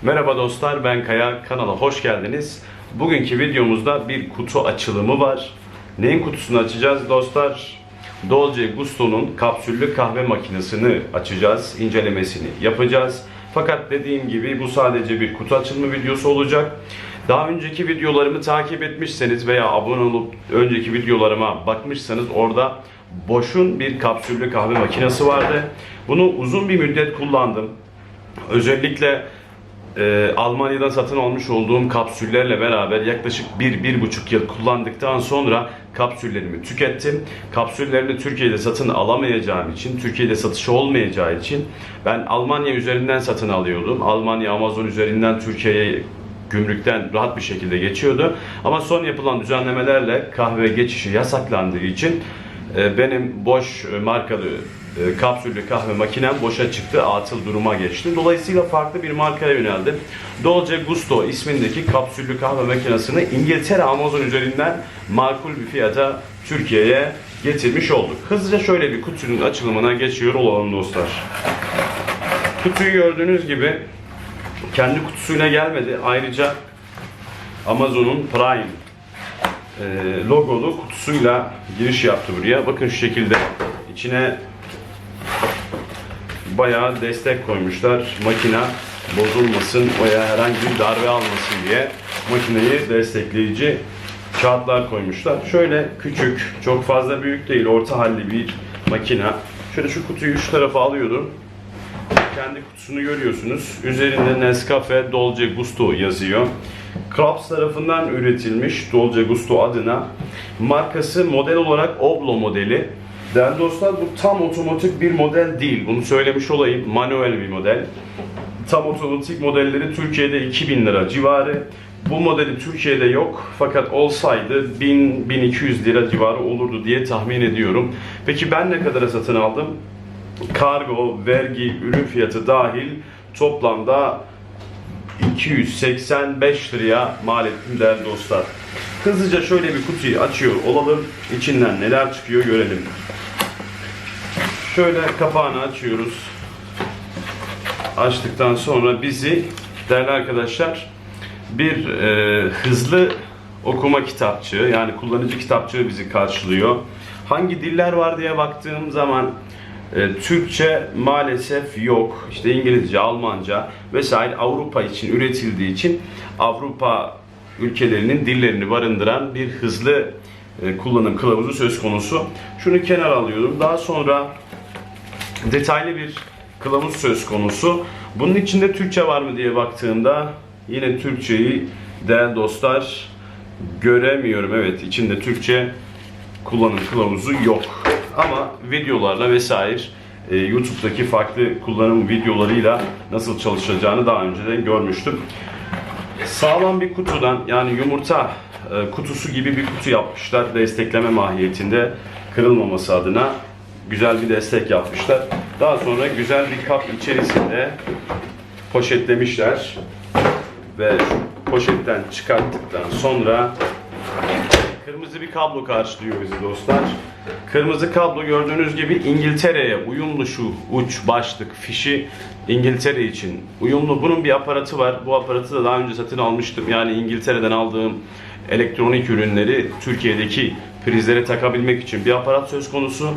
Merhaba dostlar, ben Kaya, kanala hoş geldiniz. Bugünkü videomuzda bir kutu açılımı var. Neyin kutusunu açacağız dostlar? Dolce Gusto'nun kapsüllü kahve makinesini açacağız, incelemesini yapacağız. Fakat dediğim gibi bu sadece bir kutu açılımı videosu olacak. Daha önceki videolarımı takip etmişseniz veya abone olup önceki videolarıma bakmışsanız orada Bosch'un bir kapsüllü kahve makinesi vardı. Bunu uzun bir müddet kullandım. Özellikle Almanya'dan satın almış olduğum kapsüllerle beraber yaklaşık 1-1,5 yıl kullandıktan sonra kapsüllerimi tükettim. Kapsüllerini Türkiye'de satın alamayacağım için, Türkiye'de satışı olmayacağı için ben Almanya üzerinden satın alıyordum. Almanya Amazon üzerinden Türkiye'ye gümrükten rahat bir şekilde geçiyordu. Ama son yapılan düzenlemelerle kahve geçişi yasaklandığı için benim Bosch markalı kapsüllü kahve makinem boşa çıktı, atıl duruma geçti. Dolayısıyla farklı bir markaya yöneldim. Dolce Gusto ismindeki kapsüllü kahve makinesini İngiltere Amazon üzerinden makul bir fiyata Türkiye'ye getirmiş olduk. Hızlıca şöyle bir kutunun açılımına geçiyor olalım dostlar. Kutuyu gördüğünüz gibi kendi kutusuyla gelmedi. Ayrıca Amazon'un Prime logolu kutusuyla giriş yaptı buraya. Bakın şu şekilde içine bayağı destek koymuşlar. Makine bozulmasın veya herhangi bir darbe almasın diye makineyi destekleyici kağıtlar koymuşlar. Şöyle küçük, çok fazla büyük değil, orta halli bir makine. Şöyle şu kutuyu şu tarafa alıyorum. Kendi kutusunu görüyorsunuz. Üzerinde Nescafe Dolce Gusto yazıyor. Krabs tarafından üretilmiş Dolce Gusto adına. Markası model olarak Oblo modeli. Değerli dostlar, bu tam otomatik bir model değil. Bunu söylemiş olayım. Manuel bir model. Tam otomatik modelleri Türkiye'de 2000 lira civarı. Bu modeli Türkiye'de yok. Fakat olsaydı 1000-1200 lira civarı olurdu diye tahmin ediyorum. Peki ben ne kadara satın aldım? Kargo, vergi, ürün fiyatı dahil toplamda 285 liraya mal ettim değerli dostlar. Hızlıca şöyle bir kutuyu açıyor olalım. İçinden neler çıkıyor görelim. Şöyle kapağını açıyoruz. Açtıktan sonra bizi değerli arkadaşlar bir hızlı okuma kitapçığı, yani kullanıcı kitapçığı bizi karşılıyor. Hangi diller var diye baktığım zaman Türkçe maalesef yok. İşte İngilizce, Almanca vesaire Avrupa için üretildiği için Avrupa ülkelerinin dillerini barındıran bir hızlı kullanım kılavuzu söz konusu. Şunu kenara alıyorum. Daha sonra detaylı bir kılavuz söz konusu. Bunun içinde Türkçe var mı diye baktığımda yine Türkçeyi değerli dostlar göremiyorum. Evet, içinde Türkçe kullanım kılavuzu yok. Ama videolarla vesaire YouTube'daki farklı kullanım videolarıyla nasıl çalışacağını daha önceden görmüştüm. Sağlam bir kutudan, yani yumurta kutusu gibi bir kutu yapmışlar. Destekleme mahiyetinde, kırılmaması adına güzel bir destek yapmışlar. Daha sonra güzel bir kap içerisinde poşetlemişler. Ve poşetten çıkarttıktan sonra kırmızı bir kablo karşılıyor bizi dostlar. Kırmızı kablo gördüğünüz gibi İngiltere'ye uyumlu, şu uç başlık fişi İngiltere için uyumlu. Bunun bir aparatı var. Bu aparatı da daha önce satın almıştım. Yani İngiltere'den aldığım elektronik ürünleri Türkiye'deki prizlere takabilmek için bir aparat söz konusu.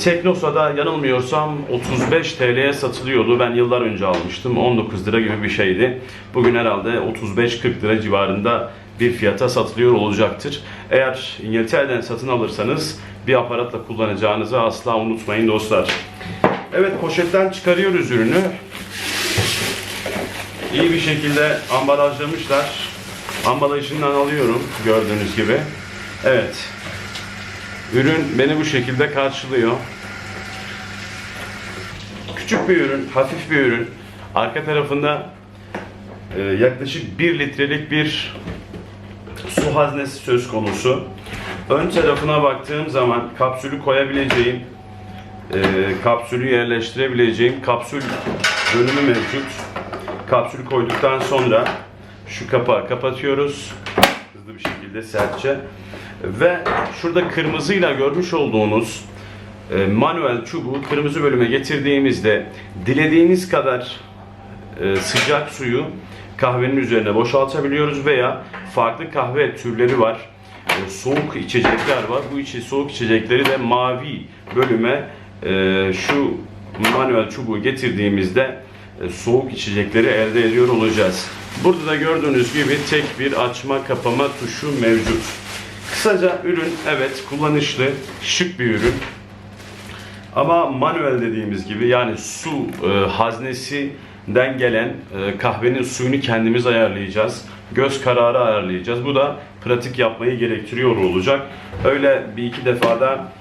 Teknosa'da yanılmıyorsam 35 TL'ye satılıyordu. Ben yıllar önce almıştım. 19 lira gibi bir şeydi. Bugün herhalde 35-40 lira civarında bir fiyata satılıyor olacaktır. Eğer İngiltere'den satın alırsanız bir aparatla kullanacağınızı asla unutmayın dostlar. Evet, poşetten çıkarıyoruz ürünü. İyi bir şekilde ambalajlamışlar. Ambalajından alıyorum gördüğünüz gibi. Evet. Ürün beni bu şekilde karşılıyor. Küçük bir ürün, hafif bir ürün. Arka tarafında yaklaşık 1 litrelik bir su haznesi söz konusu. Ön tarafına baktığım zaman kapsülü koyabileceğim, kapsülü yerleştirebileceğim kapsül bölümü mevcut. Kapsülü koyduktan sonra şu kapağı kapatıyoruz. Hızlı bir şekilde sertçe. Ve şurada kırmızıyla görmüş olduğunuz manuel çubuğu kırmızı bölüme getirdiğimizde dilediğiniz kadar sıcak suyu kahvenin üzerine boşaltabiliyoruz veya farklı kahve türleri var. Soğuk içecekler var. Bu soğuk içecekleri de mavi bölüme şu manuel çubuğu getirdiğimizde soğuk içecekleri elde ediyor olacağız. Burada da gördüğünüz gibi tek bir açma kapama tuşu mevcut. Kısaca ürün evet kullanışlı, şık bir ürün. Ama manuel dediğimiz gibi yani su haznesinden gelen kahvenin suyunu kendimiz ayarlayacağız. Göz kararı ayarlayacağız. Bu da pratik yapmayı gerektiriyor olacak. Öyle bir iki defada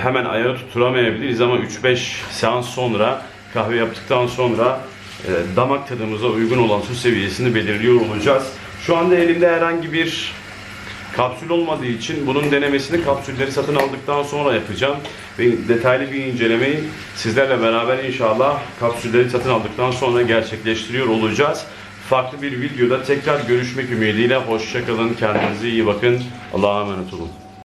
hemen ayağı tutturamayabiliriz ama 3-5 seans sonra kahve yaptıktan sonra damak tadımıza uygun olan su seviyesini belirliyor olacağız. Şu anda elimde herhangi bir kapsül olmadığı için bunun denemesini kapsülleri satın aldıktan sonra yapacağım. Ve detaylı bir incelemeyi sizlerle beraber inşallah kapsülleri satın aldıktan sonra gerçekleştiriyor olacağız. Farklı bir videoda tekrar görüşmek ümidiyle. Hoşça kalın, kendinize iyi bakın. Allah'a emanet olun.